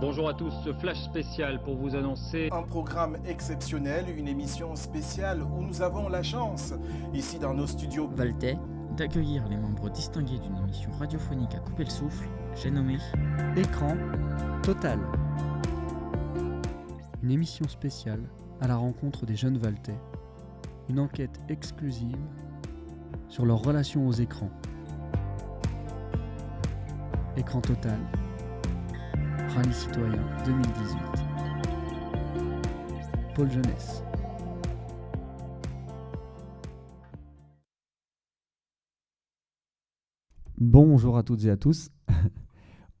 Bonjour à tous, ce flash spécial pour vous annoncer un programme exceptionnel, une émission spéciale où nous avons la chance, ici dans nos studios Valtais, d'accueillir les membres distingués d'une émission radiophonique à couper le souffle, j'ai nommé Écran Total. Une émission spéciale à la rencontre des jeunes Valtais. Une enquête exclusive sur leur relation aux écrans. Écran Total. Rallye citoyen 2018. Pôle jeunesse. Bonjour à toutes et à tous.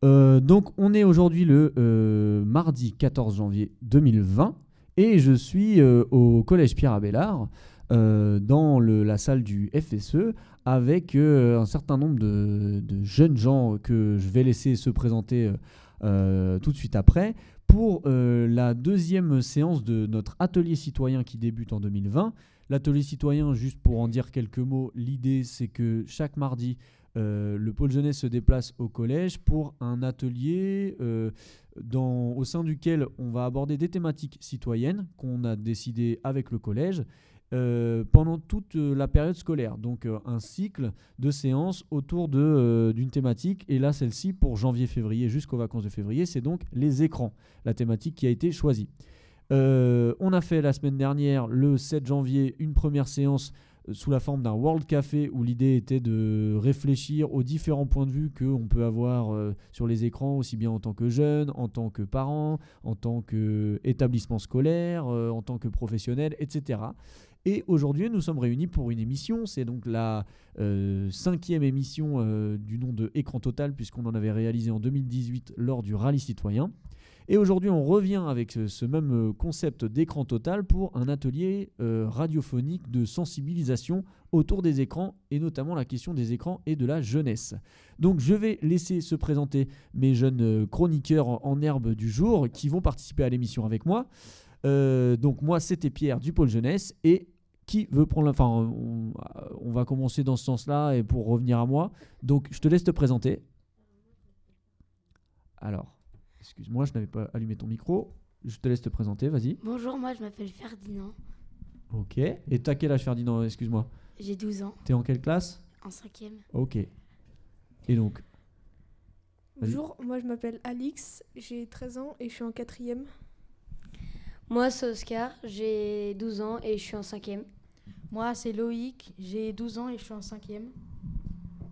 Donc on est aujourd'hui le mardi 14 janvier 2020 et je suis au collège Pierre Abélard dans la salle du FSE avec un certain nombre de jeunes gens que je vais laisser se présenter tout de suite après pour la deuxième séance de notre atelier citoyen qui débute en 2020. L'atelier citoyen, juste pour en dire quelques mots, l'idée c'est que chaque mardi le pôle jeunesse se déplace au collège pour un atelier au sein duquel on va aborder des thématiques citoyennes qu'on a décidé avec le collège pendant toute la période scolaire. Donc un cycle de séances autour d'une thématique. Et là, celle-ci, pour janvier-février jusqu'aux vacances de février, c'est donc les écrans, la thématique qui a été choisie. On a fait la semaine dernière, le 7 janvier, une première séance sous la forme d'un World Café où l'idée était de réfléchir aux différents points de vue qu'on peut avoir sur les écrans, aussi bien en tant que jeune, en tant que parent, en tant qu'établissement scolaire, en tant que professionnel, etc. Et aujourd'hui, nous sommes réunis pour une émission. C'est donc la 5e émission du nom de Écran Total, puisqu'on en avait réalisé en 2018 lors du Rallye citoyen. Et aujourd'hui, on revient avec ce même concept d'écran total pour un atelier radiophonique de sensibilisation autour des écrans et notamment la question des écrans et de la jeunesse. Donc, je vais laisser se présenter mes jeunes chroniqueurs en herbe du jour qui vont participer à l'émission avec moi. Donc, moi, c'était Pierre du pôle jeunesse et qui veut prendre on va commencer dans ce sens-là et pour revenir à moi. Donc, je te laisse te présenter. Alors. Excuse-moi, je n'avais pas allumé ton micro. Je te laisse te présenter, vas-y. Bonjour, moi je m'appelle Ferdinand. Ok. Et t'as quel âge, Ferdinand? Excuse-moi. J'ai 12 ans. T'es en quelle classe? En 5e. Ok. Et donc? Bonjour, moi je m'appelle Alix, j'ai 13 ans et je suis en 4e. Moi c'est Oscar, j'ai 12 ans et je suis en 5e. Moi c'est Loïc, j'ai 12 ans et je suis en 5e.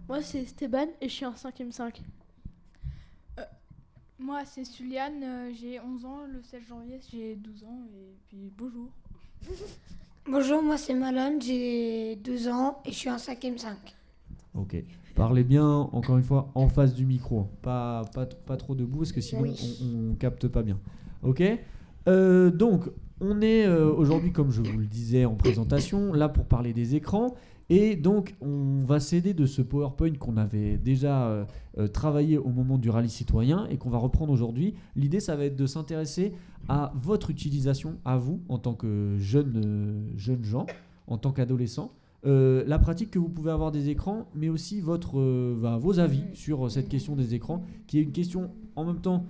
Moi c'est Esteban et je suis en 5e 5. Moi, c'est Suliane, j'ai 11 ans, le 7 janvier, j'ai 12 ans, et puis bonjour. Bonjour, moi c'est Malone, j'ai 12 ans et je suis en 5e 5. Ok. Parlez bien, encore une fois, en face du micro. Pas trop debout, parce que sinon on capte pas bien. Ok. Donc, on est aujourd'hui, comme je vous le disais en présentation, là pour parler des écrans. Et donc, on va s'aider de ce PowerPoint qu'on avait déjà travaillé au moment du rallye citoyen et qu'on va reprendre aujourd'hui. L'idée, ça va être de s'intéresser à votre utilisation, à vous, en tant que jeunes gens, en tant qu'adolescents, la pratique que vous pouvez avoir des écrans, mais aussi vos avis sur cette question des écrans, qui est une question en même temps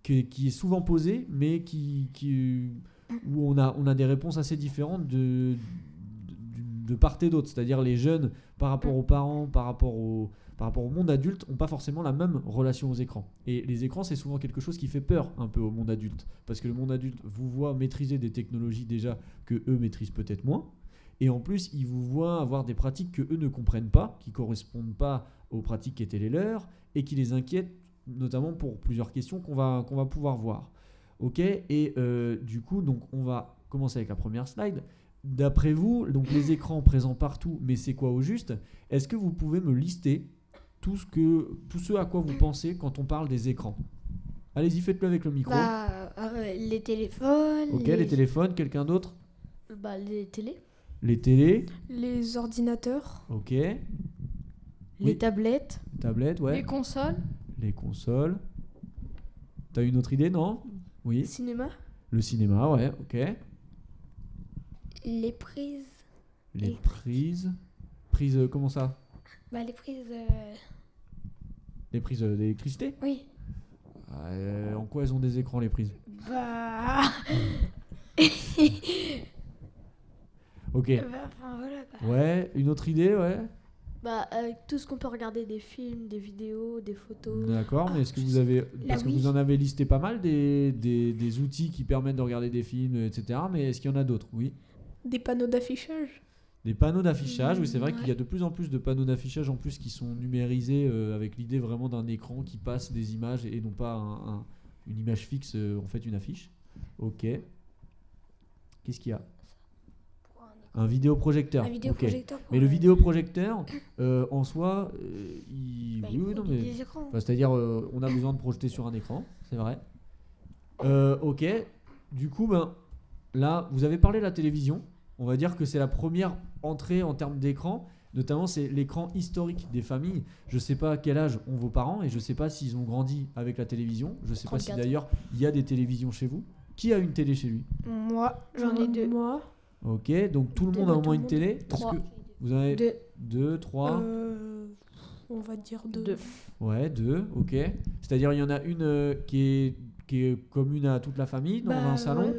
qui est souvent posée, mais où on a des réponses assez différentes de part et d'autre, c'est-à-dire les jeunes par rapport aux parents, par rapport au monde adulte, n'ont pas forcément la même relation aux écrans. Et les écrans, c'est souvent quelque chose qui fait peur un peu au monde adulte, parce que le monde adulte vous voit maîtriser des technologies déjà que eux maîtrisent peut-être moins, et en plus, ils vous voient avoir des pratiques que eux ne comprennent pas, qui correspondent pas aux pratiques qui étaient les leurs, et qui les inquiètent, notamment pour plusieurs questions qu'on va pouvoir voir. Ok. Et du coup, donc, on va commencer avec la première slide. D'après vous, donc les écrans présents partout, mais c'est quoi au juste? Est-ce que vous pouvez me lister tout ce à quoi vous pensez quand on parle des écrans? Allez-y, faites-le avec le micro. Les téléphones. Ok, les téléphones, quelqu'un d'autre? Les télés. Les télés. Les ordinateurs. Ok. Les tablettes. Tablettes, ouais. Les consoles. Les consoles. T'as une autre idée, non? Oui. Le cinéma. Le cinéma, ouais, ok. Les prises. Les prises. Prises, comment ça? Les prises. Les prises d'électricité? Oui. En quoi elles ont des écrans, les prises? Bah. Ok. Enfin, voilà, quoi. Ouais, une autre idée, ouais. Bah, tout ce qu'on peut regarder, des films, des vidéos, des photos. D'accord, mais est-ce que vous avez... Parce que vous en avez listé pas mal des outils qui permettent de regarder des films, etc. Mais est-ce qu'il y en a d'autres? Oui. Des panneaux d'affichage. Des panneaux d'affichage, oui, c'est vrai qu'il y a Ouais. de plus en plus de panneaux d'affichage en plus qui sont numérisés avec l'idée vraiment d'un écran qui passe des images et non pas une image fixe, en fait une affiche. Ok. Qu'est-ce qu'il y a? Un vidéoprojecteur. Un Ok. vidéoprojecteur. pour, Mais le vidéoprojecteur, en soi, il... bah, oui, il oui, non, produit mais... des écrans. Enfin, c'est-à-dire, on a besoin de projeter sur un écran, c'est vrai. Ok. Du coup, ben, là, vous avez parlé de la télévision. On va dire que c'est la première entrée en termes d'écran. Notamment, c'est l'écran historique des familles. Je sais pas à quel âge ont vos parents et je sais pas s'ils ont grandi avec la télévision. Je sais pas si 34. d'ailleurs il y a des télévisions chez vous. Qui a une télé chez lui? Moi, j'en ai deux. Moi, Ok, donc tout le monde a au moins une télé. Est-ce Trois. que vous en avez Deux. 2, 3? on va dire deux. Deux. Ouais, 2, ok. C'est-à-dire il y en a une qui est commune à toute la famille dans un salon.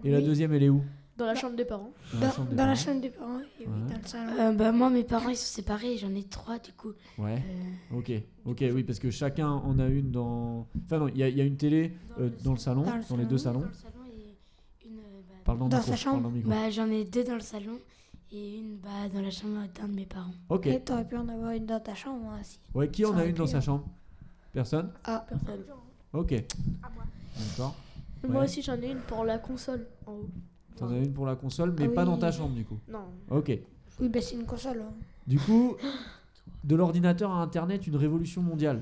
Et la deuxième, elle est où? Dans la chambre des parents. Dans la chambre des Dans la parents. chambre des parents et oui, Ouais. dans le salon. Bah, moi, mes parents, ils sont séparés. J'en ai 3, du coup. Ouais. Euh, Ok, oui, parce que chacun en a une dans. Enfin non, il y a une télé dans le salon, Dans le dans les deux salons. Dans le salon et une... Parle dans le Dans micro, sa chambre. parle dans le micro. Bah, j'en ai 2 dans le salon et une dans la chambre d'un de mes parents. Ok. Et t'aurais pu en avoir une dans ta chambre, moi aussi. Ouais, qui en Ça a aurait une dans pu, sa hein. chambre? Personne? Personne. Ok. D'accord. Moi Ouais. aussi, j'en ai une pour la console en haut. T'en as une pour la console, mais Ah pas dans oui. ta chambre du coup. Non. Ok. Oui, bah c'est une console. Hein. Du coup, de l'ordinateur à Internet, une révolution mondiale.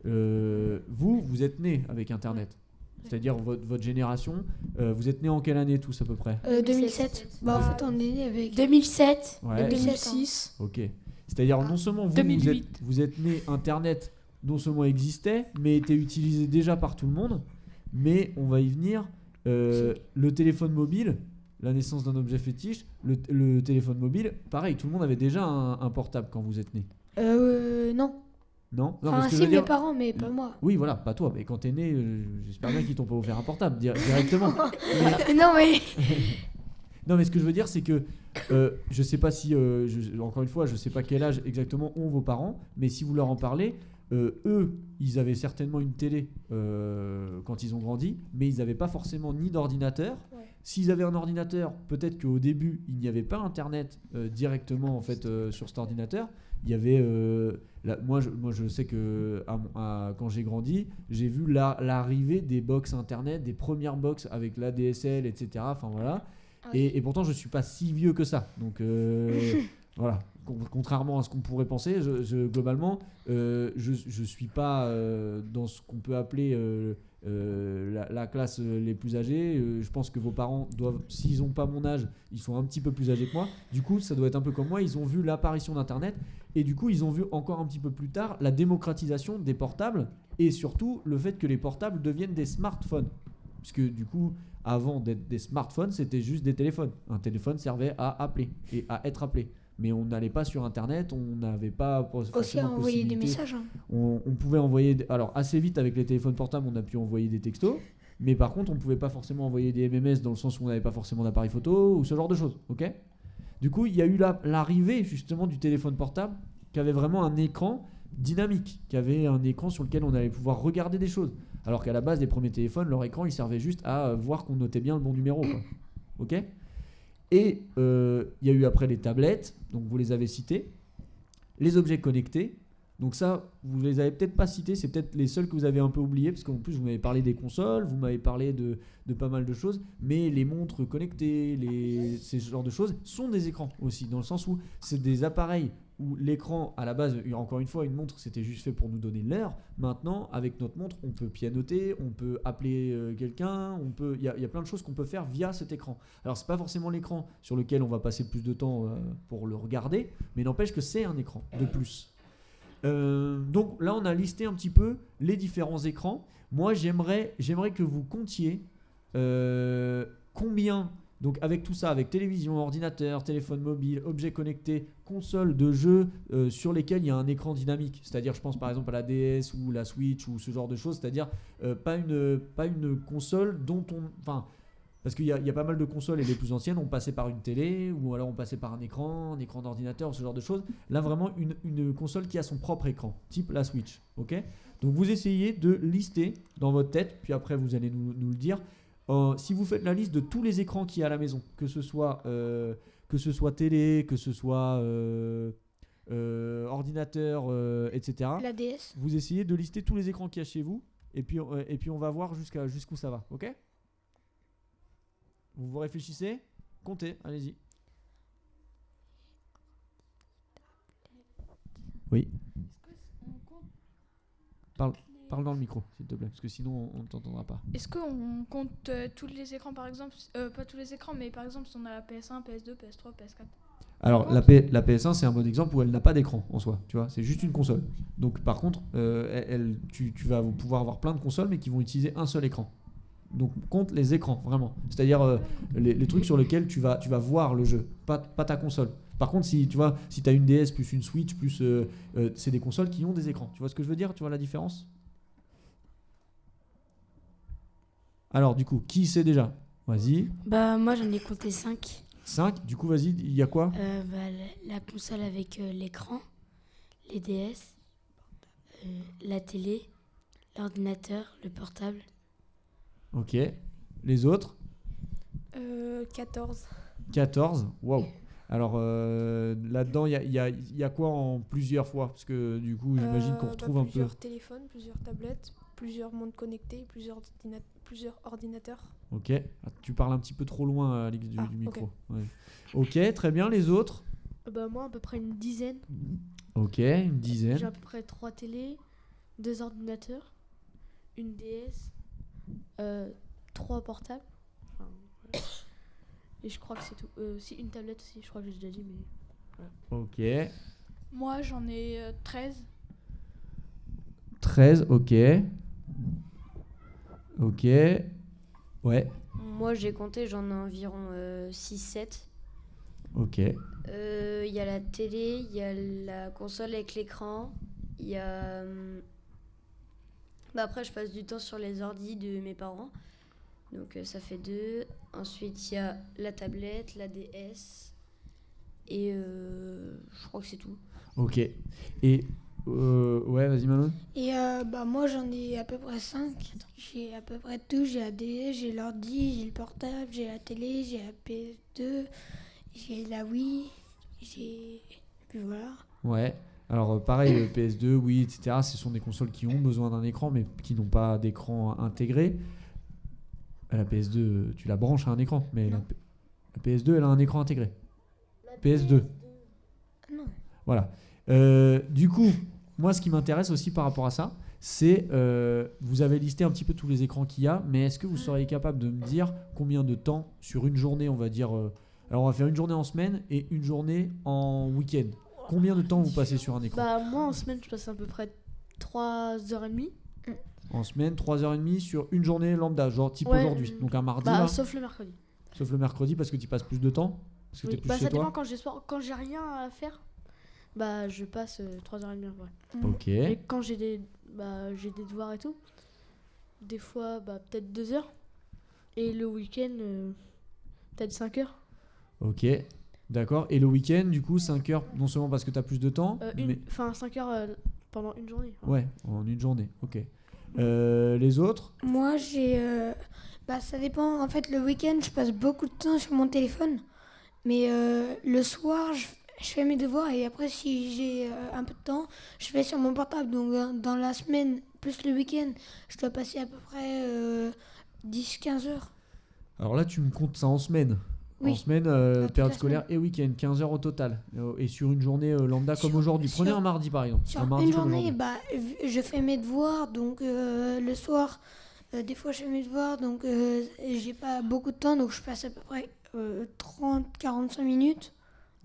Vous êtes né avec Internet. C'est-à-dire votre génération. Vous êtes né en quelle année tous à peu près? 2007. Bah en fait, on est né avec. 2007. Ouais. 2006. Ok. C'est-à-dire non seulement vous 2008. vous êtes né, Internet non seulement existait, mais était utilisé déjà par tout le monde, mais on va y venir. Le téléphone mobile, la naissance d'un objet fétiche, le téléphone mobile, pareil, tout le monde avait déjà un portable quand vous êtes né. Non. Non, non, Enfin, parce que je si, veux mes dire- parents, mais pas moi. Oui, voilà, pas toi, mais quand t'es né, j'espère bien qu'ils t'ont pas offert un portable directement. Mais- Non, mais. Non, mais ce que je veux dire, c'est que je sais pas si, encore une fois, je sais pas quel âge exactement ont vos parents, mais si vous leur en parlez, eux, ils avaient certainement une télé quand ils ont grandi, mais ils n'avaient pas forcément ni d'ordinateur. Ouais. S'ils avaient un ordinateur, peut-être qu'au début, il n'y avait pas Internet directement en fait sur cet ordinateur. Il y avait, moi, je sais que quand j'ai grandi, j'ai vu l'arrivée des box Internet, des premières box avec l'ADSL, etc. Enfin voilà. Et pourtant, je suis pas si vieux que ça. Donc voilà. Contrairement à ce qu'on pourrait penser, globalement, je suis pas dans ce qu'on peut appeler la classe les plus âgés. Je pense que vos parents doivent, s'ils n'ont pas mon âge, ils sont un petit peu plus âgés que moi. Du coup, ça doit être un peu comme moi. Ils ont vu l'apparition d'Internet et du coup, ils ont vu encore un petit peu plus tard la démocratisation des portables et surtout le fait que les portables deviennent des smartphones. Parce que du coup, avant d'être des smartphones, c'était juste des téléphones. Un téléphone servait à appeler et à être appelé. Mais on n'allait pas sur Internet, on n'avait pas Aussi forcément à envoyer des possibilité. messages. Hein. On pouvait envoyer... Alors, assez vite avec les téléphones portables, on a pu envoyer des textos. Mais par contre, on ne pouvait pas forcément envoyer des MMS dans le sens où on n'avait pas forcément d'appareil photo ou ce genre de choses. Ok ? Du coup, il y a eu l'arrivée justement du téléphone portable qui avait vraiment un écran dynamique, qui avait un écran sur lequel on allait pouvoir regarder des choses. Alors qu'à la base, les premiers téléphones, leur écran, il servait juste à voir qu'on notait bien le bon numéro. Quoi. Ok ? Et il y a eu après les tablettes, donc vous les avez cités, les objets connectés. Donc ça, vous les avez peut-être pas cités, c'est peut-être les seuls que vous avez un peu oubliés, parce qu'en plus vous m'avez parlé des consoles, vous m'avez parlé de pas mal de choses, mais les montres connectées, ces genres de choses sont des écrans aussi, dans le sens où c'est des appareils où l'écran, à la base, encore une fois, une montre, c'était juste fait pour nous donner l'heure. Maintenant, avec notre montre, on peut pianoter, on peut appeler quelqu'un, il y a plein de choses qu'on peut faire via cet écran. Alors, c'est pas forcément l'écran sur lequel on va passer plus de temps pour le regarder, mais n'empêche que c'est un écran de plus. Donc là, on a listé un petit peu les différents écrans. Moi, j'aimerais que vous comptiez combien Donc avec tout ça, avec télévision, ordinateur, téléphone mobile, objets connectés, console de jeux sur lesquels il y a un écran dynamique. C'est-à-dire, je pense par exemple à la DS ou la Switch ou ce genre de choses. C'est-à-dire pas une console dont on... Enfin, parce qu'il y a pas mal de consoles et les plus anciennes, on passait par une télé ou alors on passait par un écran d'ordinateur, ce genre de choses. Là, vraiment, une console qui a son propre écran, type la Switch. Ok ? Donc vous essayez de lister dans votre tête, puis après vous allez nous le dire. Si vous faites la liste de tous les écrans qu'il y a à la maison, que ce soit télé, que ce soit ordinateur, etc. La DS. Vous essayez de lister tous les écrans qu'il y a chez vous, et puis on va voir jusqu'où ça va, ok ? Vous réfléchissez ? Comptez, allez-y. Oui. Parle dans le micro, s'il te plaît, parce que sinon on ne t'entendra pas. Est-ce qu'on compte tous les écrans, par exemple, pas tous les écrans, mais par exemple si on a la PS1, PS2, PS3, PS4. Alors la PS1 c'est un bon exemple où elle n'a pas d'écran en soi, tu vois, c'est juste une console. Donc par contre, tu vas pouvoir avoir plein de consoles mais qui vont utiliser un seul écran. Donc compte les écrans vraiment, c'est-à-dire les trucs sur lesquels tu vas voir le jeu, pas ta console. Par contre, si tu as une DS plus une Switch plus c'est des consoles qui ont des écrans. Tu vois ce que je veux dire ? Tu vois la différence ? Alors du coup, qui sait déjà ? Vas-y. Bah moi j'en ai compté 5. 5, du coup vas-y, il y a quoi ? La console avec l'écran, les DS, la télé, l'ordinateur, le portable. Ok. Les autres ? 14. 14, waouh. Alors là-dedans, il y a quoi en plusieurs fois ? Parce que du coup, j'imagine qu'on retrouve un peu... Plusieurs téléphones, plusieurs tablettes, plusieurs montres connectées, plusieurs ordinateurs. Ok. Ah, tu parles un petit peu trop loin, Alix, du micro. Ok. Ouais. Ok, très bien. Les autres ? Moi, à peu près une dizaine. Ok, une dizaine. J'ai à peu près 3 télés, 2 ordinateurs, une DS, 3 portables. Enfin, ouais. Et je crois que c'est tout. Si, une tablette aussi, je crois que j'ai déjà dit, mais... Voilà. Ok. Moi j'en ai 13. 13, ok. Ok. Ouais. Moi j'ai compté, j'en ai environ 6-7. Ok. Il y a la télé, il y a la console avec l'écran, il y a... après je passe du temps sur les ordis de mes parents. Donc ça fait 2. Ensuite, il y a la tablette, la DS. Et je crois que c'est tout. Ok. Et ouais, vas-y Manon. Et moi j'en ai à peu près 5. J'ai à peu près tout. J'ai la DS, j'ai l'ordi, j'ai le portable, j'ai la télé, j'ai la PS2, j'ai la Wii, puis voilà. Ouais. Alors pareil, PS2, Wii, etc. Ce sont des consoles qui ont besoin d'un écran, mais qui n'ont pas d'écran intégré. La PS2, tu la branches à un écran, mais la PS2, elle a un écran intégré. PS2. Non. Voilà. Du coup, moi, ce qui m'intéresse aussi par rapport à ça, c'est vous avez listé un petit peu tous les écrans qu'il y a, mais est-ce que vous seriez capable de me dire combien de temps sur une journée, on va dire... alors, on va faire une journée en semaine et une journée en week-end. Combien de temps vous passez sur un écran ? Moi, en semaine, je passe à peu près 3h30. En semaine, 3h30 sur une journée lambda, genre type aujourd'hui. Donc un mardi. Sauf le mercredi. Sauf le mercredi parce que tu passes plus de temps ? Parce que t'es plus chez ça toi. dépend quand j'ai rien à faire. Je passe 3h30. Ouais. Ok. Et quand j'ai des devoirs et tout, des fois peut-être 2h. Et le week-end, peut-être 5h. Ok. D'accord. Et le week-end, du coup, 5h, non seulement parce que t'as plus de temps. 5h pendant une journée. Ouais, en une journée. Ok. Les autres ? Moi, j'ai... ça dépend. En fait, le week-end, je passe beaucoup de temps sur mon téléphone. Mais le soir, je fais mes devoirs. Et après, si j'ai un peu de temps, je fais sur mon portable. Donc, dans la semaine, plus le week-end, je dois passer à peu près 10-15 heures. Alors là, tu me comptes ça en semaine. Oui. En semaine, période scolaire et week-end, 15 heures au total. Et sur une journée lambda comme aujourd'hui. Prenez un mardi par exemple. Sur un mardi une journée, comme je fais mes devoirs. Donc le soir, des fois je fais mes devoirs. Donc j'ai pas beaucoup de temps. Donc je passe à peu près 30-45 minutes,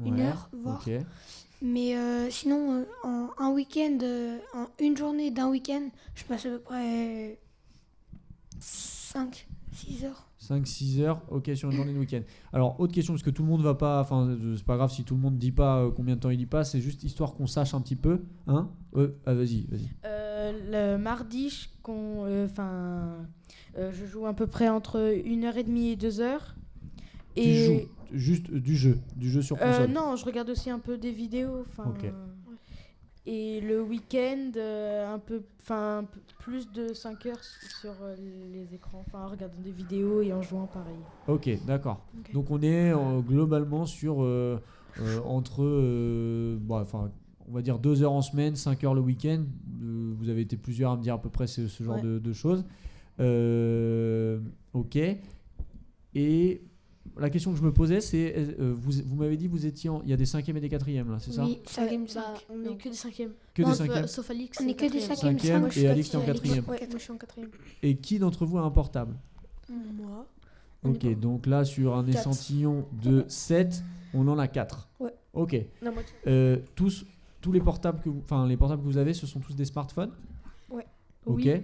une heure, voire. Ok. Mais sinon, en un week-end, en une journée d'un week-end, je passe à peu près 5-6 heures. 5-6 heures, ok, sur une journée de week-end. Alors, autre question, parce que tout le monde va pas, enfin, c'est pas grave si tout le monde dit pas combien de temps il y passe, c'est juste histoire qu'on sache un petit peu, hein. Vas-y. Le mardi, je joue à peu près entre 1h30 et 2h. Tu joues juste du jeu sur console. Non, je regarde aussi un peu des vidéos. Ok. Et le week-end, un peu plus de 5 heures sur les écrans, en regardant des vidéos et en jouant pareil. Ok, d'accord. Okay. Donc on est globalement sur entre, on va dire 2 heures en semaine, 5 heures le week-end. Vous avez été plusieurs à me dire à peu près ce genre de choses. Ok. Et la question que je me posais, c'est vous m'avez dit vous étiez il y a des 5e et des 4e là, c'est ça? Oui, 5e, on n'est que des 5e. Que des 5e. Sauf Alix. On est que des 5e et Alix est en 4e. Ouais, moi je suis en 4e. Et qui d'entre vous a un portable? Moi. Ok, donc là sur un échantillon de 7, on en a 4. Ouais. Ok. Non, moi, tous les portables que vous avez, ce sont tous des smartphones? Ouais. Ok. Oui.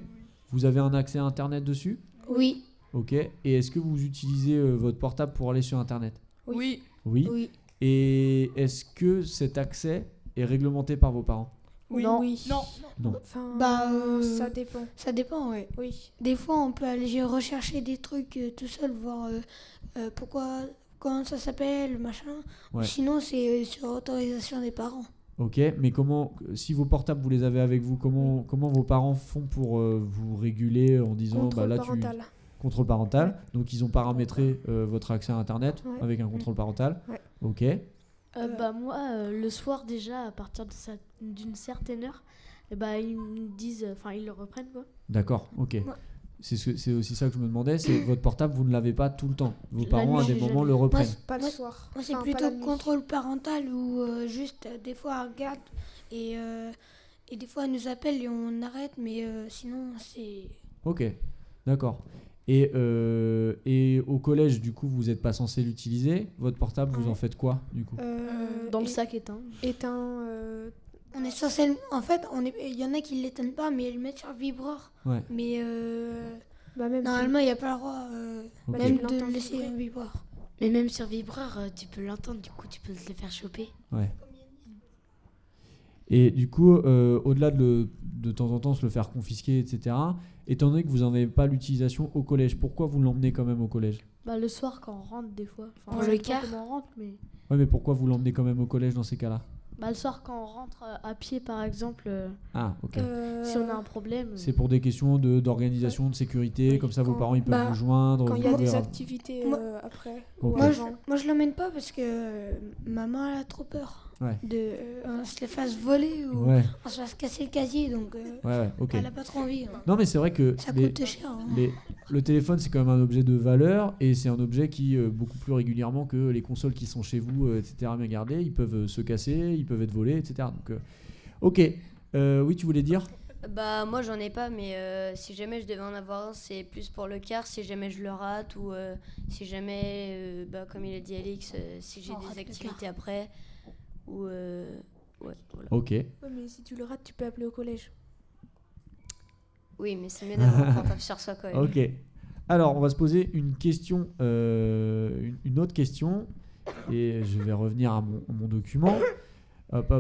Vous avez un accès à Internet dessus? Oui. Ok. Et est-ce que vous utilisez votre portable pour aller sur Internet? Oui. Oui. Et est-ce que cet accès est réglementé par vos parents? Oui. Non. Oui. Non. Enfin, ça dépend. Ça dépend, ouais. Oui. Des fois, on peut aller rechercher des trucs tout seul, voir comment ça s'appelle, machin. Ouais. Sinon, c'est sur autorisation des parents. Ok, mais si vos portables vous les avez avec vous, comment vos parents font pour vous réguler en disant Contrôle parental. Contrôle parental, donc ils ont paramétré votre accès à Internet avec un contrôle parental. Ouais. Ok. Moi, le soir déjà, à partir d'une certaine heure, ils me disent, ils le reprennent quoi. D'accord, ok. Ouais. C'est aussi ça que je me demandais, c'est votre portable, vous ne l'avez pas tout le temps. Vos parents à des nuit, moments le reprennent. Pas le soir. Moi, c'est Enfin, plutôt pas la nuit. contrôle parental où juste des fois on regarde et des fois elle nous appelle et on arrête, mais sinon c'est... Ok, d'accord. Et au collège, du coup, vous n'êtes pas censé l'utiliser. Votre portable, vous en faites quoi, du coup? Dans le sac éteint. On est censé... En fait, il y en a qui ne l'éteignent pas, mais ils le mettent sur vibreur. Ouais. Mais même normalement, il n'y a pas le droit même de le laisser en vibreur. Mais même sur vibreur, tu peux l'entendre, du coup, tu peux te le faire choper. Ouais. Et du coup, au-delà de temps en temps se le faire confisquer, etc., étant donné que vous n'en avez pas l'utilisation au collège, pourquoi vous l'emmenez quand même au collège? Le soir quand on rentre des fois. Pour le car. On rentre, mais... Ouais, mais pourquoi vous l'emmenez quand même au collège dans ces cas-là? Le soir quand on rentre à pied par exemple, Ah, ok. si on a un problème... C'est pour des questions d'organisation, de sécurité, comme ça vos parents ils peuvent vous joindre. Quand il y a des activités après. Okay. Moi je l'emmène pas parce que maman elle a trop peur. Ouais. On se les fasse voler ou on se fasse casser le casier, donc ok. elle a pas trop envie. Non mais c'est vrai que ça coûte cher. Le téléphone c'est quand même un objet de valeur et c'est un objet qui beaucoup plus régulièrement que les consoles qui sont chez vous, etc. bien gardées, ils peuvent se casser, ils peuvent être volés, etc. Donc ok. Oui, tu voulais dire? Moi j'en ai pas, mais si jamais je devais en avoir un, c'est plus pour le car, si jamais je le rate ou si jamais, comme il a dit Alix, si j'ai des activités après. Voilà. Ok. Ouais, mais si tu le rates, tu peux appeler au collège. Oui, mais c'est mieux d'avoir un portable sur soi quand même. Ok. Alors, on va se poser une question, une autre question, et je vais revenir à mon document. Hop.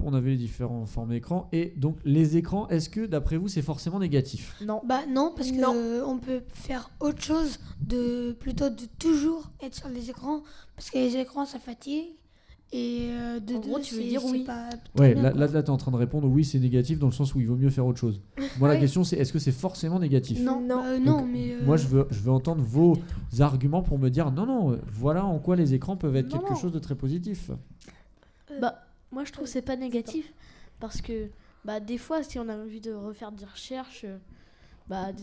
On avait les différents formes d'écran. Et donc, les écrans, est-ce que, d'après vous, c'est forcément négatif? Non. Non, parce que on peut faire autre chose, plutôt de toujours être sur les écrans, parce que les écrans, ça fatigue. Et en gros, tu veux dire oui. Ouais, là tu es en train de répondre oui, c'est négatif dans le sens où il vaut mieux faire autre chose. Moi, la question, c'est est-ce que c'est forcément négatif? Non, mais... Moi, je veux entendre vos arguments pour me dire non, voilà en quoi les écrans peuvent être quelque chose de très positif. Moi, je trouve que c'est pas négatif parce que des fois, si on a envie de refaire des recherches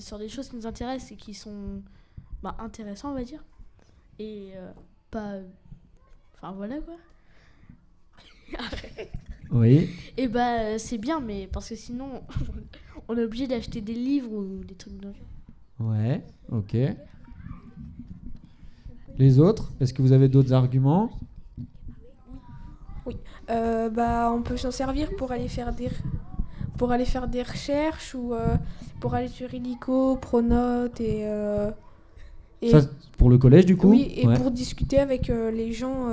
sur des choses qui nous intéressent et qui sont intéressants, on va dire, et pas... Enfin, voilà quoi. Oui. Et c'est bien, mais parce que sinon, on est obligé d'acheter des livres ou des trucs de genre. Ouais, ok. Les autres, est-ce que vous avez d'autres arguments? Oui. On peut s'en servir pour aller faire des recherches ou pour aller sur Illico, Pronote et Et Ça, pour le collège, du coup. oui, et Ouais. pour discuter avec les gens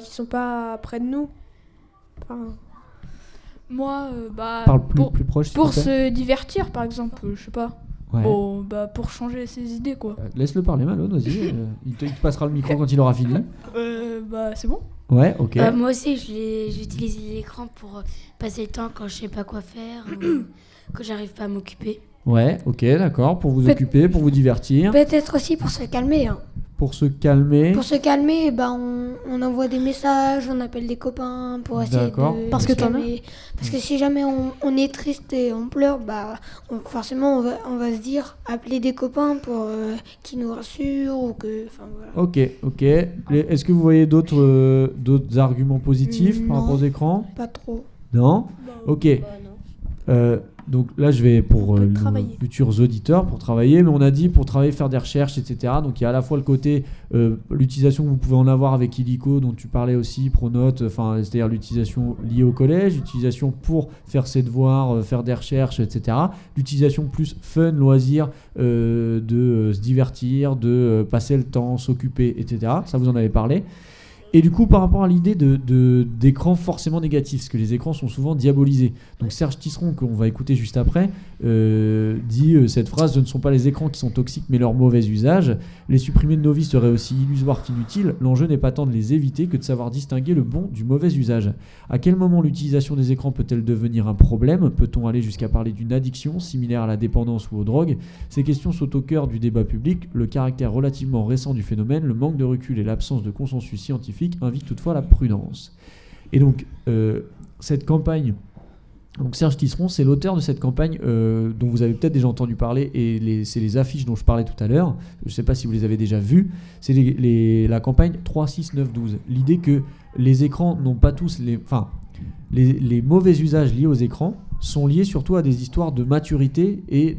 qui sont pas près de nous. Enfin, Moi, Parle plus proche, s'il pour te plaît. se divertir, par exemple, je sais pas. Ouais. Pour changer ses idées, quoi. Laisse-le parler, Malone, vas-y. Il te passera le micro quand il aura fini. C'est bon. Ouais, ok. Moi aussi, j'utilise l'écran pour passer le temps quand je sais pas quoi faire ou quand j'arrive pas à m'occuper. Ouais, ok, d'accord. Pour vous Peut- occuper, pour vous divertir, Peut-être aussi pour se calmer. Hein. pour se calmer. Pour se calmer, on envoie des messages, on appelle des copains pour essayer D'accord. de Parce se que t'en as. calmer. Parce que si jamais on est triste et on pleure, forcément on va se dire appeler des copains pour qu'ils nous rassurent ou que. Enfin voilà. Ok. Est-ce que vous voyez d'autres arguments positifs par Non. rapport aux écrans? Pas trop. Non? Ok. Donc là, je vais pour On peut nos travailler. futurs auditeurs pour travailler, mais on a dit pour travailler, faire des recherches, etc. Donc il y a à la fois le côté l'utilisation que vous pouvez en avoir avec Illico, dont tu parlais aussi, Pronote, c'est-à-dire l'utilisation liée au collège, l'utilisation pour faire ses devoirs, faire des recherches, etc. L'utilisation plus fun, loisir, de se divertir, de passer le temps, s'occuper, etc. Ça, vous en avez parlé. Et du coup, par rapport à l'idée d'écran forcément négatif, parce que les écrans sont souvent diabolisés. Donc Serge Tisseron, qu'on va écouter juste après, dit cette phrase: « Ce ne sont pas les écrans qui sont toxiques, mais leur mauvais usage. Les supprimer de nos vies serait aussi illusoire qu'inutile. L'enjeu n'est pas tant de les éviter que de savoir distinguer le bon du mauvais usage. À quel moment l'utilisation des écrans peut-elle devenir un problème? Peut-on aller jusqu'à parler d'une addiction, similaire à la dépendance ou aux drogues? Ces questions sont au cœur du débat public. Le caractère relativement récent du phénomène, le manque de recul et l'absence de consensus scientifique invite toutefois à la prudence. » Et donc, cette campagne, donc Serge Tisseron, c'est l'auteur de cette campagne dont vous avez peut-être déjà entendu parler, et c'est les affiches dont je parlais tout à l'heure. Je ne sais pas si vous les avez déjà vues. C'est la campagne 3, 6, 9, 12. L'idée que les écrans n'ont pas tous les mauvais usages liés aux écrans sont liés surtout à des histoires de maturité et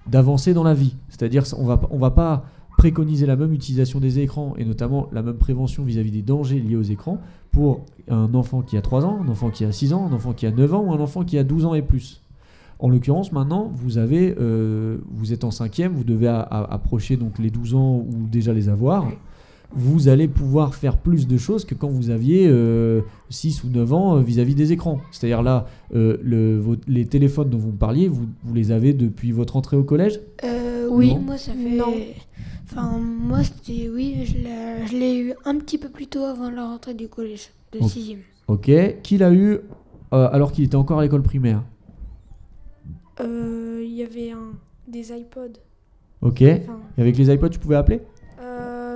d'avancer dans la vie. C'est-à-dire on va pas préconiser la même utilisation des écrans et notamment la même prévention vis-à-vis des dangers liés aux écrans pour un enfant qui a 3 ans, un enfant qui a 6 ans, un enfant qui a 9 ans ou un enfant qui a 12 ans et plus. En l'occurrence, maintenant, vous êtes en 5e, vous devez approcher donc les 12 ans ou déjà les avoir. Vous allez pouvoir faire plus de choses que quand vous aviez 6 ou 9 ans vis-à-vis des écrans. C'est-à-dire là, les téléphones dont vous me parliez, vous les avez depuis votre entrée au collège? Oui, Non. moi ça fait. Non. Enfin, moi c'était. Oui, je l'ai eu un petit peu plus tôt avant la rentrée du collège, de Ok. 6e. Ok. Qui l'a eu alors qu'il était encore à l'école primaire? Il y avait des iPods. Ok. Enfin, Et avec les iPods, tu pouvais appeler?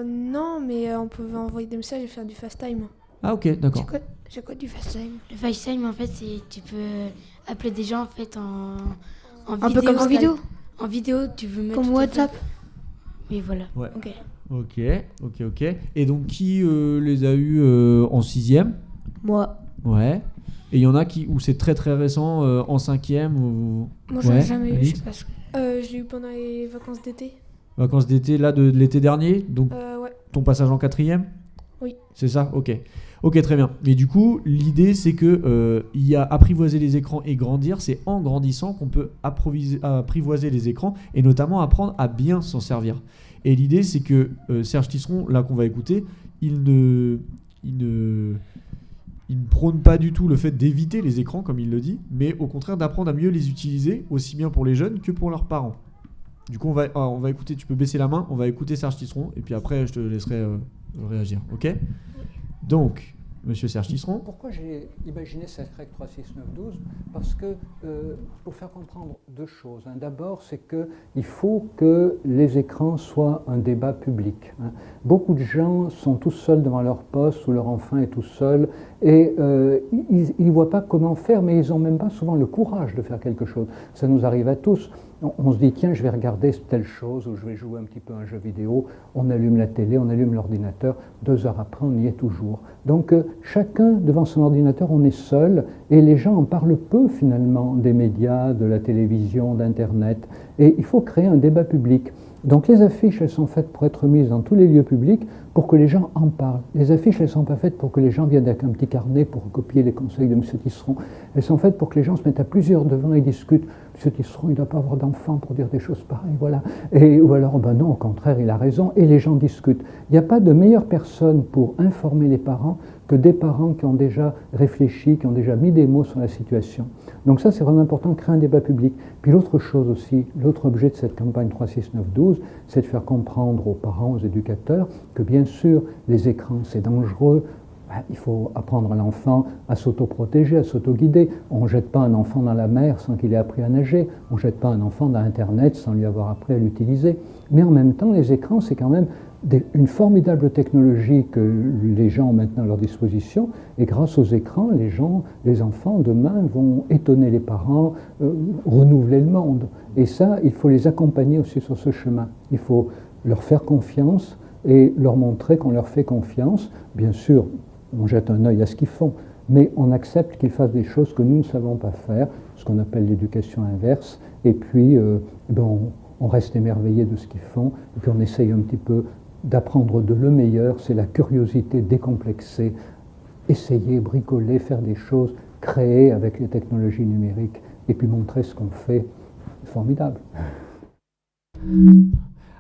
non, mais on pouvait envoyer des messages et faire du fast time. Ah ok, d'accord. C'est quoi du FaceTime? Le FaceTime, en fait, tu peux appeler des gens en fait en Un peu comme en vidéo? En vidéo, tu veux mettre. Comme tout à fait- WhatsApp? Oui, voilà. Ouais. Ok. Ok. Et donc qui les a eus en 6e? Moi. Ouais. Et il y en a où c'est très très récent, en 5e ou... Moi j'en ai Ouais, jamais eu, je Alix? sais pas ce que. Je l'ai eu pendant les vacances d'été. Vacances d'été, là, de l'été dernier, donc Ouais. ton passage en 4e? Oui. C'est ça? Ok, très bien. Mais du coup, l'idée, c'est que il y a apprivoiser les écrans et grandir, c'est en grandissant qu'on peut apprivoiser les écrans et notamment apprendre à bien s'en servir. Et l'idée, c'est que Serge Tisseron, là qu'on va écouter, il ne prône pas du tout le fait d'éviter les écrans, comme il le dit, mais au contraire d'apprendre à mieux les utiliser, aussi bien pour les jeunes que pour leurs parents. Du coup, on va écouter, tu peux baisser la main, on va écouter Serge Tisseron, et puis après, je te laisserai réagir, ok? Donc, monsieur Serge Tisseron. Pourquoi j'ai imaginé cette règle 3, 6, 9, 12? Parce que, pour faire comprendre deux choses. D'abord, c'est qu'il faut que les écrans soient un débat public. Beaucoup de gens sont tout seuls devant leur poste, ou leur enfant est tout seul, et ils ne voient pas comment faire, mais ils n'ont même pas souvent le courage de faire quelque chose. Ça nous arrive à tous. On se dit, tiens, je vais regarder telle chose, ou je vais jouer un petit peu à un jeu vidéo, on allume la télé, on allume l'ordinateur, 2 heures après, on y est toujours. Donc, chacun, devant son ordinateur, on est seul, et les gens en parlent peu, finalement, des médias, de la télévision, d'Internet, et il faut créer un débat public. Donc, les affiches, elles sont faites pour être mises dans tous les lieux publics, pour que les gens en parlent. Les affiches, elles ne sont pas faites pour que les gens viennent avec un petit carnet pour copier les conseils de M. Tisseron. Elles sont faites pour que les gens se mettent à plusieurs devant et discutent. M. Tisseron, il ne doit pas avoir d'enfant pour dire des choses pareilles, voilà. Ou alors, ben non, au contraire, il a raison, et les gens discutent. Il n'y a pas de meilleure personne pour informer les parents que des parents qui ont déjà réfléchi, qui ont déjà mis des mots sur la situation. Donc ça, c'est vraiment important de créer un débat public. Puis l'autre chose aussi, l'autre objet de cette campagne 36912, c'est de faire comprendre aux parents, aux éducateurs, que bien sûr, les écrans, c'est dangereux. Il faut apprendre à l'enfant à s'autoprotéger, à s'autoguider. On ne jette pas un enfant dans la mer sans qu'il ait appris à nager. On ne jette pas un enfant dans Internet sans lui avoir appris à l'utiliser. Mais en même temps, les écrans, c'est quand même une formidable technologie que les gens ont maintenant à leur disposition. Et grâce aux écrans, les enfants, demain, vont étonner les parents, renouveler le monde. Et ça, il faut les accompagner aussi sur ce chemin. Il faut leur faire confiance et leur montrer qu'on leur fait confiance. Bien sûr, on jette un œil à ce qu'ils font, mais on accepte qu'ils fassent des choses que nous ne savons pas faire, ce qu'on appelle l'éducation inverse, et puis on reste émerveillé de ce qu'ils font, et puis on essaye un petit peu d'apprendre de le meilleur, c'est la curiosité décomplexée, essayer, bricoler, faire des choses, créer avec les technologies numériques, et puis montrer ce qu'on fait, c'est formidable.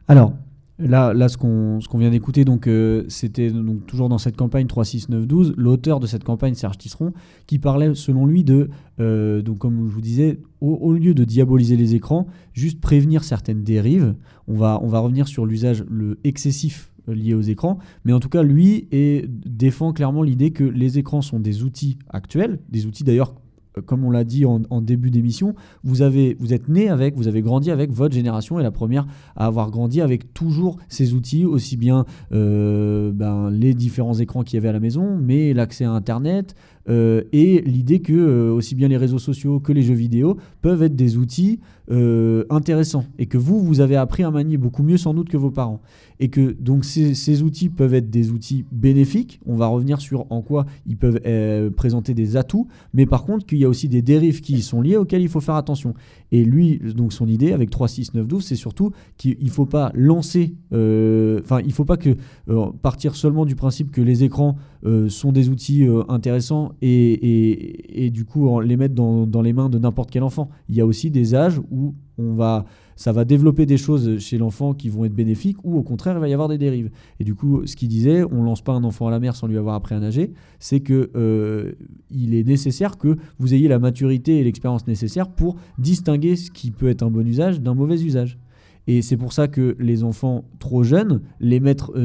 Alors, là ce qu'on vient d'écouter, donc, c'était donc, toujours dans cette campagne 36912, l'auteur de cette campagne, Serge Tisseron, qui parlait selon lui de, donc, comme je vous disais, au lieu de diaboliser les écrans, juste prévenir certaines dérives. On va revenir sur l'usage excessif lié aux écrans, mais en tout cas, lui défend clairement l'idée que les écrans sont des outils actuels, des outils d'ailleurs, comme on l'a dit en début d'émission, vous êtes né avec, vous avez grandi avec, votre génération est la première à avoir grandi avec toujours ces outils, aussi bien les différents écrans qu'il y avait à la maison, mais l'accès à Internet, et l'idée que aussi bien les réseaux sociaux que les jeux vidéo peuvent être des outils intéressants, et que vous avez appris à manier beaucoup mieux sans doute que vos parents, et que donc ces outils peuvent être des outils bénéfiques. On va revenir sur en quoi ils peuvent présenter des atouts, mais par contre qu'il y a aussi des dérives qui y sont liées auxquelles il faut faire attention. Et lui, donc son idée avec 36912, c'est surtout qu'il ne faut pas lancer, il ne faut pas partir seulement du principe que les écrans sont des outils intéressants et du coup les mettre dans les mains de n'importe quel enfant. Il y a aussi des âges où ça va développer des choses chez l'enfant qui vont être bénéfiques, ou au contraire il va y avoir des dérives. Et du coup, ce qu'il disait, on ne lance pas un enfant à la mer sans lui avoir appris à nager, c'est que il est nécessaire que vous ayez la maturité et l'expérience nécessaire pour distinguer ce qui peut être un bon usage d'un mauvais usage. Et c'est pour ça que les enfants trop jeunes, les mettre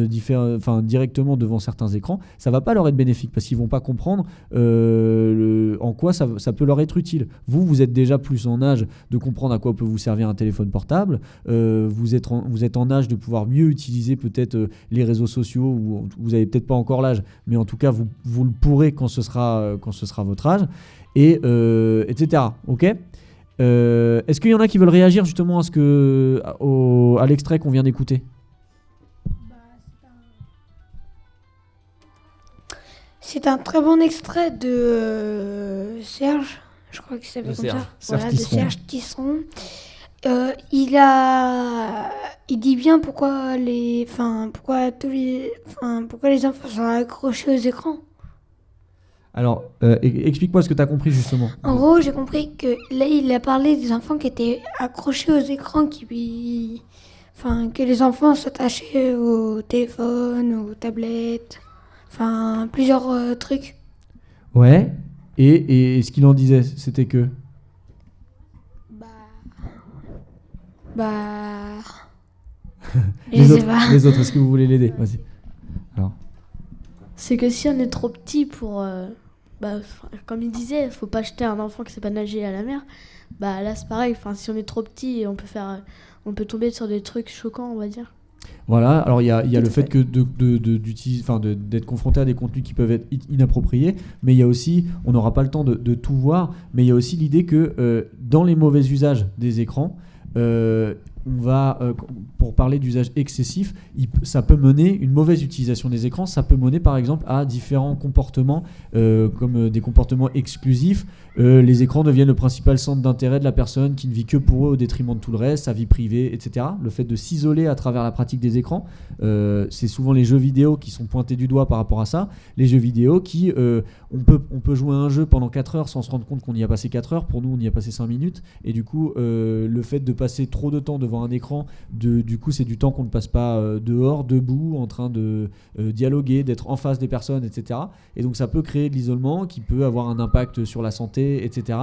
directement devant certains écrans, ça ne va pas leur être bénéfique, parce qu'ils ne vont pas comprendre en quoi ça peut leur être utile. Vous êtes déjà plus en âge de comprendre à quoi peut vous servir un téléphone portable, vous êtes en âge de pouvoir mieux utiliser peut-être les réseaux sociaux, ou vous n'avez peut-être pas encore l'âge, mais en tout cas vous le pourrez quand ce sera votre âge, et etc. Ok ? Est-ce qu'il y en a qui veulent réagir justement à l'extrait qu'on vient d'écouter ? C'est un très bon extrait de Serge, je crois que c'est comme ça. Voilà, de Serge Tisseron. Il dit bien pourquoi les enfants sont accrochés aux écrans. Alors, explique-moi ce que tu as compris justement. En gros, j'ai compris que là, il a parlé des enfants qui étaient accrochés aux écrans, que les enfants s'attachaient au téléphone, aux tablettes, plusieurs trucs. Ouais, et ce qu'il en disait, c'était que... Les autres, est-ce que vous voulez l'aider ? Vas-y. Alors. C'est que si on est trop petit pour... comme il disait, il faut pas jeter un enfant qui sait pas nager à la mer. Là, c'est pareil. Si on est trop petit, on peut tomber sur des trucs choquants, on va dire. Voilà. Alors, il y a le fait que d'être confronté à des contenus qui peuvent être inappropriés, mais il y a aussi, on n'aura pas le temps de tout voir, mais il y a aussi l'idée que dans les mauvais usages des écrans, pour parler d'usage excessif, ça peut mener, une mauvaise utilisation des écrans, ça peut mener par exemple à différents comportements, comme des comportements exclusifs. Les écrans deviennent le principal centre d'intérêt de la personne qui ne vit que pour eux au détriment de tout le reste, sa vie privée, etc. Le fait de s'isoler à travers la pratique des écrans, c'est souvent les jeux vidéo qui sont pointés du doigt par rapport à ça. Les jeux vidéo qui, on peut jouer à un jeu pendant 4 heures sans se rendre compte qu'on y a passé 4 heures. Pour nous, on y a passé 5 minutes. Et du coup, le fait de passer trop de temps devant un écran, du coup, c'est du temps qu'on ne passe pas dehors, debout, en train de dialoguer, d'être en face des personnes, etc. Et donc, ça peut créer de l'isolement qui peut avoir un impact sur la santé, etc.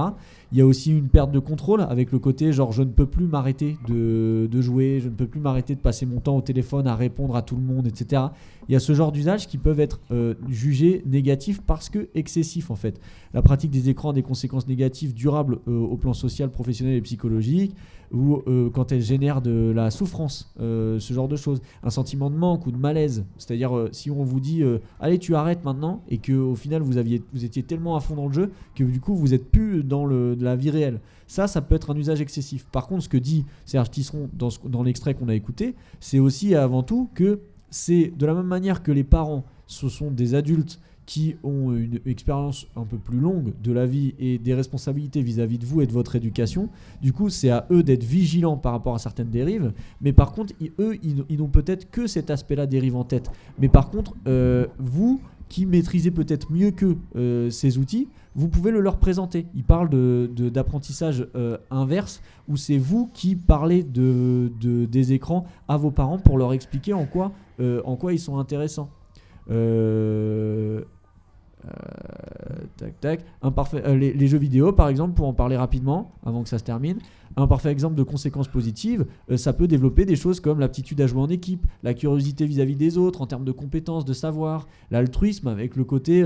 Il y a aussi une perte de contrôle avec le côté genre je ne peux plus m'arrêter de jouer, je ne peux plus m'arrêter de passer mon temps au téléphone à répondre à tout le monde, etc. Il y a ce genre d'usages qui peuvent être jugés négatifs parce que excessifs en fait. La pratique des écrans a des conséquences négatives durables au plan social, professionnel et psychologique, ou quand elles génèrent de la souffrance, ce genre de choses, un sentiment de manque ou de malaise. C'est-à-dire si on vous dit allez tu arrêtes maintenant et qu'au final vous étiez tellement à fond dans le jeu que du coup vous n'êtes plus dans de la vie réelle. Ça peut être un usage excessif. Par contre, ce que dit Serge Tisseron dans l'extrait qu'on a écouté, c'est aussi et avant tout que c'est de la même manière que les parents, ce sont des adultes qui ont une expérience un peu plus longue de la vie et des responsabilités vis-à-vis de vous et de votre éducation. Du coup, c'est à eux d'être vigilants par rapport à certaines dérives. Mais par contre, ils n'ont peut-être que cet aspect-là dérive en tête. Mais par contre, vous qui maîtrisez peut-être mieux qu'eux ces outils, vous pouvez le leur présenter. Ils parlent d'apprentissage inverse, où c'est vous qui parlez des écrans à vos parents pour leur expliquer en quoi ils sont intéressants. Les jeux vidéo par exemple, pour en parler rapidement avant que ça se termine, un parfait exemple de conséquences positives, ça peut développer des choses comme l'aptitude à jouer en équipe, la curiosité vis-à-vis des autres en termes de compétences, de savoir, l'altruisme avec le côté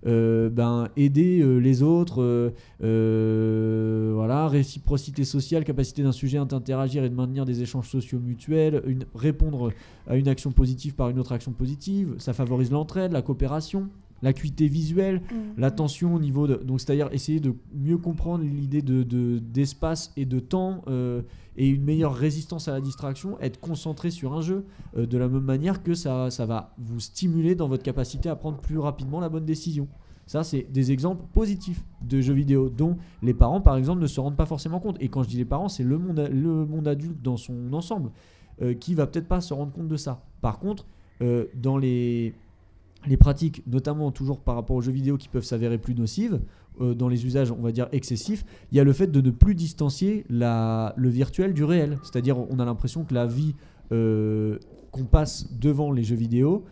aider les autres, réciprocité sociale, capacité d'un sujet à interagir et de maintenir des échanges sociaux mutuels, répondre à une action positive par une autre action positive, ça favorise l'entraide, la coopération, l'acuité visuelle, l'attention au niveau de... Donc c'est-à-dire essayer de mieux comprendre l'idée d'espace et de temps et une meilleure résistance à la distraction, être concentré sur un jeu de la même manière que ça va vous stimuler dans votre capacité à prendre plus rapidement la bonne décision. Ça, c'est des exemples positifs de jeux vidéo dont les parents, par exemple, ne se rendent pas forcément compte. Et quand je dis les parents, c'est le monde adulte dans son ensemble qui va peut-être pas se rendre compte de ça. Par contre, dans les pratiques, notamment toujours par rapport aux jeux vidéo qui peuvent s'avérer plus nocives, dans les usages, on va dire, excessifs, il y a le fait de ne plus distancier le virtuel du réel. C'est-à-dire, on a l'impression que la vie qu'on passe devant les jeux vidéo,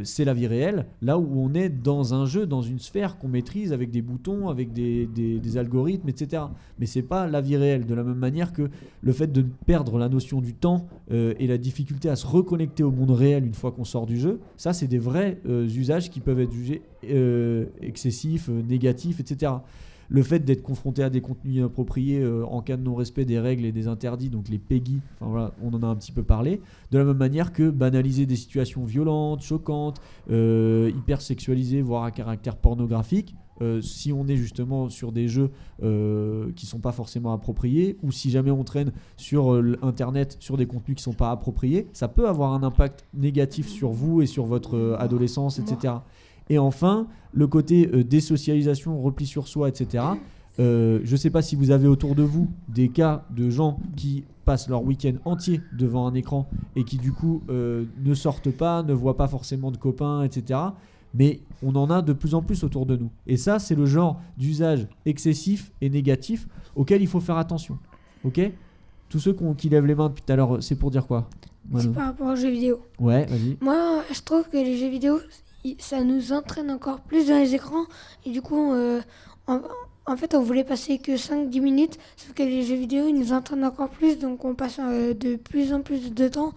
c'est la vie réelle, là où on est dans un jeu, dans une sphère qu'on maîtrise avec des boutons, avec des algorithmes, etc. Mais c'est pas la vie réelle, de la même manière que le fait de perdre la notion du temps et la difficulté à se reconnecter au monde réel une fois qu'on sort du jeu, ça c'est des vrais usages qui peuvent être jugés excessifs, négatifs, etc. Le fait d'être confronté à des contenus inappropriés en cas de non-respect des règles et des interdits, donc les PEGI, on en a un petit peu parlé, de la même manière que banaliser des situations violentes, choquantes, hyper sexualisées, voire à caractère pornographique, si on est justement sur des jeux qui ne sont pas forcément appropriés, ou si jamais on traîne sur Internet sur des contenus qui ne sont pas appropriés, ça peut avoir un impact négatif sur vous et sur votre adolescence, etc. Et enfin, le côté désocialisation, repli sur soi, etc. Je ne sais pas si vous avez autour de vous des cas de gens qui passent leur week-end entier devant un écran et qui du coup ne sortent pas, ne voient pas forcément de copains, etc. Mais on en a de plus en plus autour de nous. Et ça, c'est le genre d'usage excessif et négatif auquel il faut faire attention. Ok ? Tous ceux qui lèvent les mains depuis tout à l'heure, c'est pour dire quoi ? C'est par rapport aux jeux vidéo. Ouais, vas-y. Moi, je trouve que les jeux vidéo, ça nous entraîne encore plus dans les écrans. Et du coup, en fait, on voulait passer que 5-10 minutes. Sauf que les jeux vidéo, ils nous entraînent encore plus. Donc, on passe de plus en plus de temps.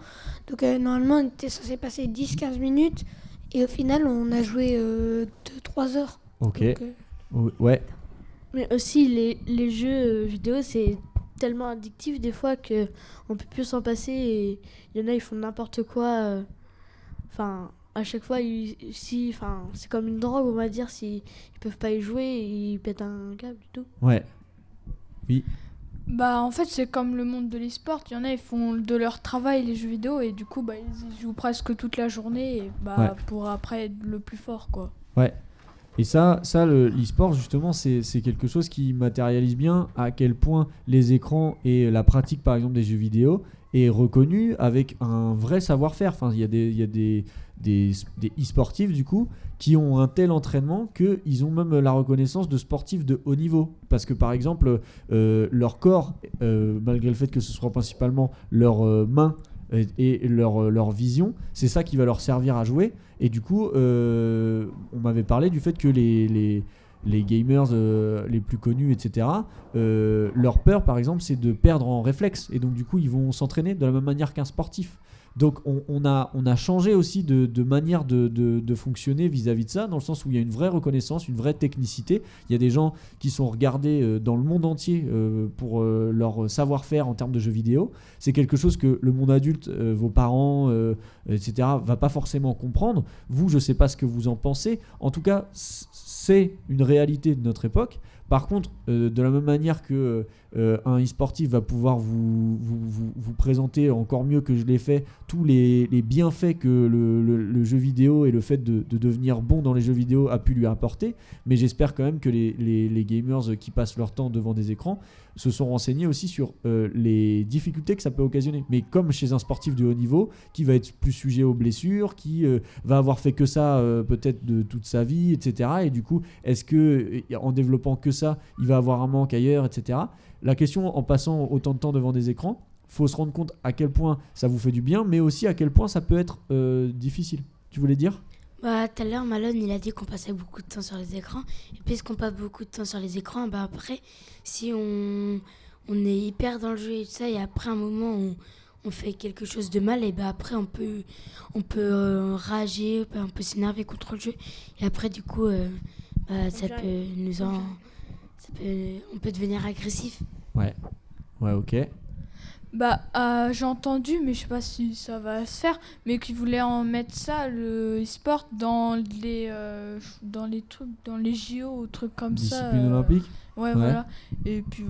Donc, normalement, on était censé passer 10-15 minutes. Et au final, on a joué 2-3 heures. Ok. Donc, ouais. Mais aussi, les jeux vidéo, c'est tellement addictif des fois qu'on peut plus s'en passer. Et il y en a, ils font n'importe quoi. À chaque fois, c'est comme une drogue, on va dire. S'ils peuvent pas y jouer, ils pètent un câble du tout. Ouais. Oui. Bah en fait c'est comme le monde de l'e-sport, il y en a ils font de leur travail les jeux vidéo et du coup bah ils jouent presque toute la journée et Ouais. pour après être le plus fort quoi. Ouais. Et ça l'e-sport, justement, c'est quelque chose qui matérialise bien à quel point les écrans et la pratique, par exemple, des jeux vidéo est reconnue avec un vrai savoir-faire. Enfin, il y a des e-sportifs, du coup, qui ont un tel entraînement qu'ils ont même la reconnaissance de sportifs de haut niveau. Parce que, par exemple, leur corps, malgré le fait que ce soit principalement leurs mains et leur vision, c'est ça qui va leur servir à jouer. Et du coup, on m'avait parlé du fait que les gamers les plus connus, etc., leur peur, par exemple, c'est de perdre en réflexe. Et donc, du coup, ils vont s'entraîner de la même manière qu'un sportif. Donc, on a changé aussi de manière de fonctionner vis-à-vis de ça, dans le sens où il y a une vraie reconnaissance, une vraie technicité. Il y a des gens qui sont regardés dans le monde entier pour leur savoir-faire en termes de jeux vidéo. C'est quelque chose que le monde adulte, vos parents, etc., va pas forcément comprendre. Vous, je sais pas ce que vous en pensez. En tout cas, c'est une réalité de notre époque. Par contre, de la même manière que un e-sportif va pouvoir vous présenter encore mieux que je l'ai fait tous les bienfaits que le jeu vidéo et le fait de devenir bon dans les jeux vidéo a pu lui apporter, mais j'espère quand même que les gamers qui passent leur temps devant des écrans se sont renseignés aussi sur les difficultés que ça peut occasionner. Mais comme chez un sportif de haut niveau, qui va être plus sujet aux blessures, qui va avoir fait que ça peut-être de toute sa vie, etc. Et du coup, est-ce que en développant que ça, il va avoir un manque ailleurs, etc. La question, en passant autant de temps devant des écrans, faut se rendre compte à quel point ça vous fait du bien, mais aussi à quel point ça peut être difficile. Tu voulais dire ? Bah, tout à l'heure, Malone, il a dit qu'on passait beaucoup de temps sur les écrans. Et puisqu'on passe beaucoup de temps sur les écrans, bah après, si on est hyper dans le jeu et tout ça, et après un moment, on fait quelque chose de mal, et bah après, on peut rager, on peut s'énerver contre le jeu. Et après, du coup, on peut devenir agressif. Ouais, ok. Bah j'ai entendu, mais je sais pas si ça va se faire, mais qu'ils voulaient en mettre ça, le e-sport, dans les trucs, dans les JO ou trucs comme ça. Discipline olympique ? Ouais, voilà. Et puis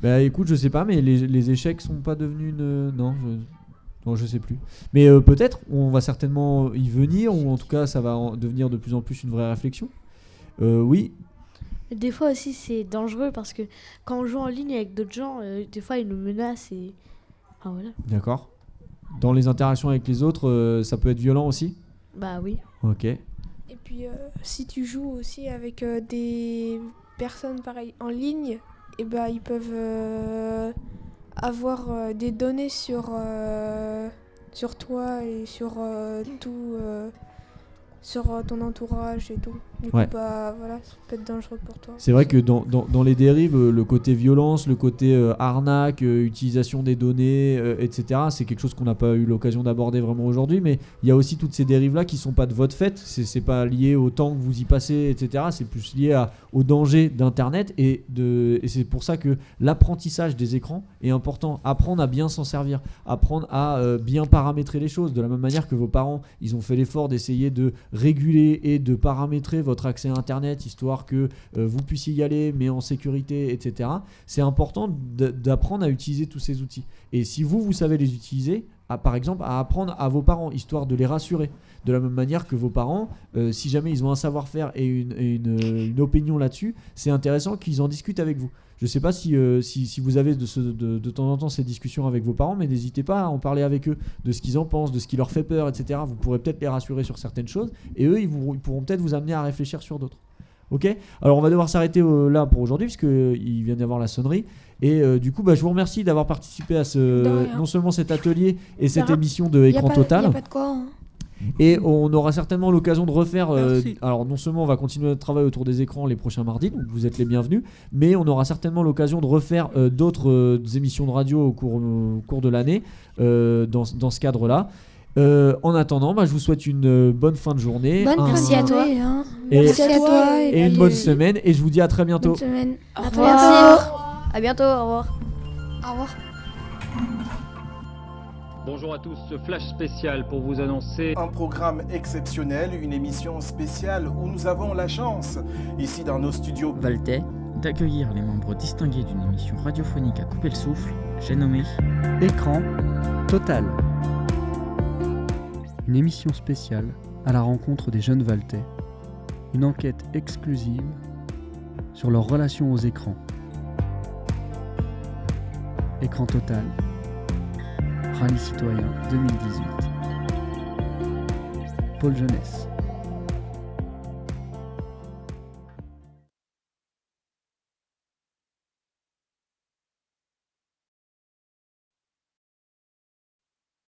Bah écoute, je sais pas, mais les échecs sont pas devenus une... Non, je sais plus. Mais peut-être, on va certainement y venir, ou en tout cas, ça va devenir de plus en plus une vraie réflexion. Oui. Des fois aussi c'est dangereux parce que quand on joue en ligne avec d'autres gens, des fois ils nous menacent et... Ah voilà. D'accord. Dans les interactions avec les autres, ça peut être violent aussi ? Bah oui. Ok. Et puis si tu joues aussi avec des personnes pareilles en ligne, et bah, ils peuvent avoir des données sur toi et sur tout... sur ton entourage et tout. Du coup, bah voilà, ça peut être dangereux pour toi. C'est vrai que dans les dérives, le côté violence, le côté arnaque, utilisation des données, etc., c'est quelque chose qu'on n'a pas eu l'occasion d'aborder vraiment aujourd'hui, mais il y a aussi toutes ces dérives-là qui ne sont pas de votre fait, c'est pas lié au temps que vous y passez, etc., c'est plus lié au danger d'Internet, et c'est pour ça que l'apprentissage des écrans est important. Apprendre à bien s'en servir, apprendre à bien paramétrer les choses, de la même manière que vos parents, ils ont fait l'effort d'essayer de réguler et de paramétrer votre accès à Internet, histoire que vous puissiez y aller, mais en sécurité, etc. C'est important d'apprendre à utiliser tous ces outils. Et si vous savez les utiliser, par exemple, à apprendre à vos parents, histoire de les rassurer. De la même manière que vos parents, si jamais ils ont un savoir-faire et une opinion là-dessus, c'est intéressant qu'ils en discutent avec vous. Je ne sais pas si vous avez de temps en temps ces discussions avec vos parents, mais n'hésitez pas à en parler avec eux, de ce qu'ils en pensent, de ce qui leur fait peur, etc. Vous pourrez peut-être les rassurer sur certaines choses, et eux, ils pourront peut-être vous amener à réfléchir sur d'autres. Ok ? Alors on va devoir s'arrêter là pour aujourd'hui, puisqu'il vient d'y avoir la sonnerie. Et du coup, je vous remercie d'avoir participé à non seulement cet atelier et cette émission de Écran Total. Il n'y a pas de quoi. Hein. Et on aura certainement l'occasion de refaire. Alors, non seulement on va continuer notre travail autour des écrans les prochains mardis, donc vous êtes les bienvenus, mais on aura certainement l'occasion de refaire d'autres émissions de radio au cours de l'année dans ce cadre-là. En attendant, je vous souhaite une bonne fin de journée. Merci à toi. Merci à toi. Et une bonne semaine. Et je vous dis à très bientôt. Bonne semaine. Au revoir. À bientôt. Au revoir. Au revoir. Bonjour à tous, ce flash spécial pour vous annoncer un programme exceptionnel, une émission spéciale où nous avons la chance, ici dans nos studios Valtais, d'accueillir les membres distingués d'une émission radiophonique à couper le souffle, j'ai nommé Écran Total. Une émission spéciale à la rencontre des jeunes Valtais. Une enquête exclusive sur leur relation aux écrans. Écran Total. Rallye citoyen 2018. Pôle jeunesse.